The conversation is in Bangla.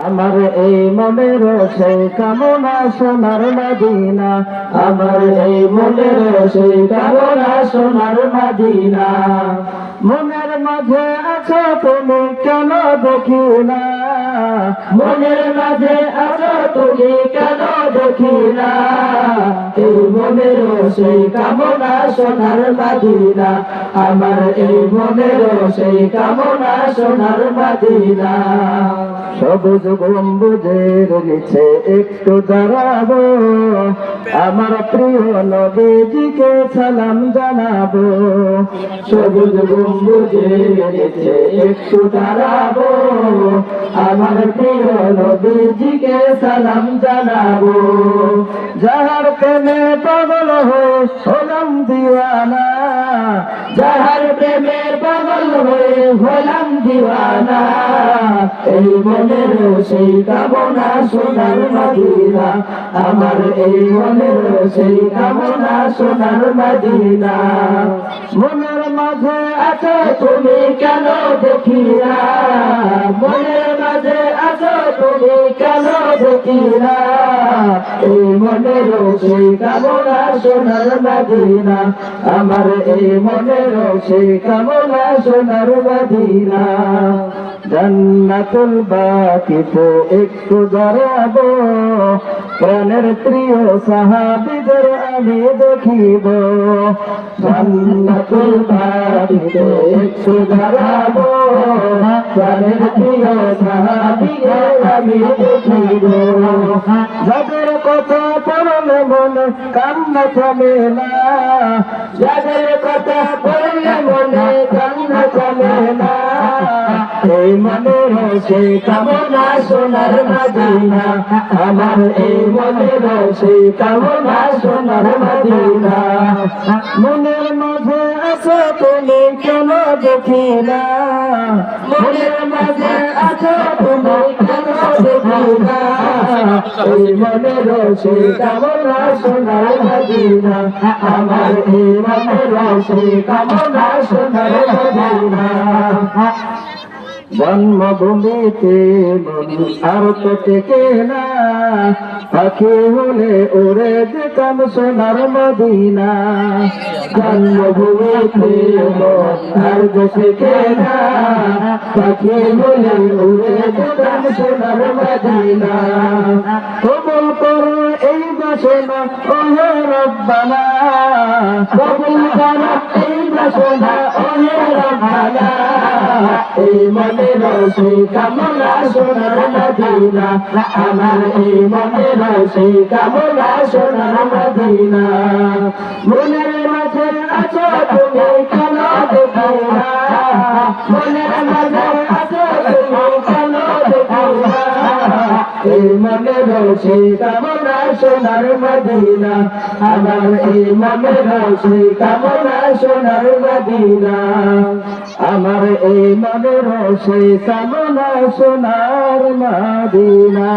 আমার এই মনের সেই কামনা সোনার মদিনা, আমার এই মনের সেই কামনা সোনার মদিনা। মনের মাঝে আছো তুমি কেন দেখি না, মনের মাঝে আছো তুমি কেন দেখি না। এই মনের সেই কামনা সোনার মদিনা, আমার এই মনের সেই কামনা সোনার মদিনা। সবুজ গম্বুজের নিচে একটু দাঁড়াবো, আমার প্রিয় নবীজিকে সালাম জানাবো। সবুজ গম্বুজের নিচে একটু দাঁড়াবো, আমার প্রিয় নবীজিকে সালাম জানাবো। যাহার প্রেমে পাগল হয়ে হলাম দিওয়ানা, যাহার প্রেমে পাগল হয়ে হলাম দিওয়ানা। এই মনের সেই কামনা সোনার মদিনা, আমার এই মনের সেই কামনা সোনার মদিনা। মনের মাঝে আছো তুমি কেন দেখি না, মনের মাঝে আছো তুমি কেন দেখি না। এই মনের সেই কামনা সোনার মদিনা, আমার এই মনের সেই কামনা সোনার মদিনা। জান্নাতুল বাকিতে একটু দাঁড়াবো, প্রাণের প্রিয় সাহাবীদের আমি দেখিব। জান্নাতুল বাকিতে একটু দাঁড়াবো, প্রাণের প্রিয় সাহাবীদের আমি দেখিব। যাদের কথা পড়লে মনে কান্না থামে না, যাদের কথা পড়লে মনে কান্না থামে না। এই মনের সেই কামনা সোনার মদিনা, আমার এই মনের সেই কামনা সোনার মদিনা। মনের মাঝে আছো তুমি কেন দেখি না, মনের মাঝে আছো তুমি কেন দেখি না। এই মনের সেই কামনা সোনার মদিনা, আমার এই মনের সেই কামনা সোনার মদিনা। জন্মভূমিতে মন আর তো টেকে না, পাখি হলে উড়ে যেতাম সোনার মদিনা। জন্মভূমিতে মন আর তো টেকে না, পাখি হলে উড়ে যেতাম সোনার মদিনা। কবুল করো এই বাসনা ওহে রব্বানা, কবুল করো এই বাসনা ওহে রব্বানা। এই মনের সেই কামনা সোনার মদিনা, আমার এই মনের সেই কামনা সোনার মদিনা। মনের মাঝে আছো তুমি কেন দেখি না, মনের মাঝে আছো তুমি কেন দেখি না। এই মনের সেই কামনা সোনার মদিনা, আমার এই মনের সেই কামনা সোনার মদিনা। আমার এই মনের সেই কামনা সোনার মদিনা।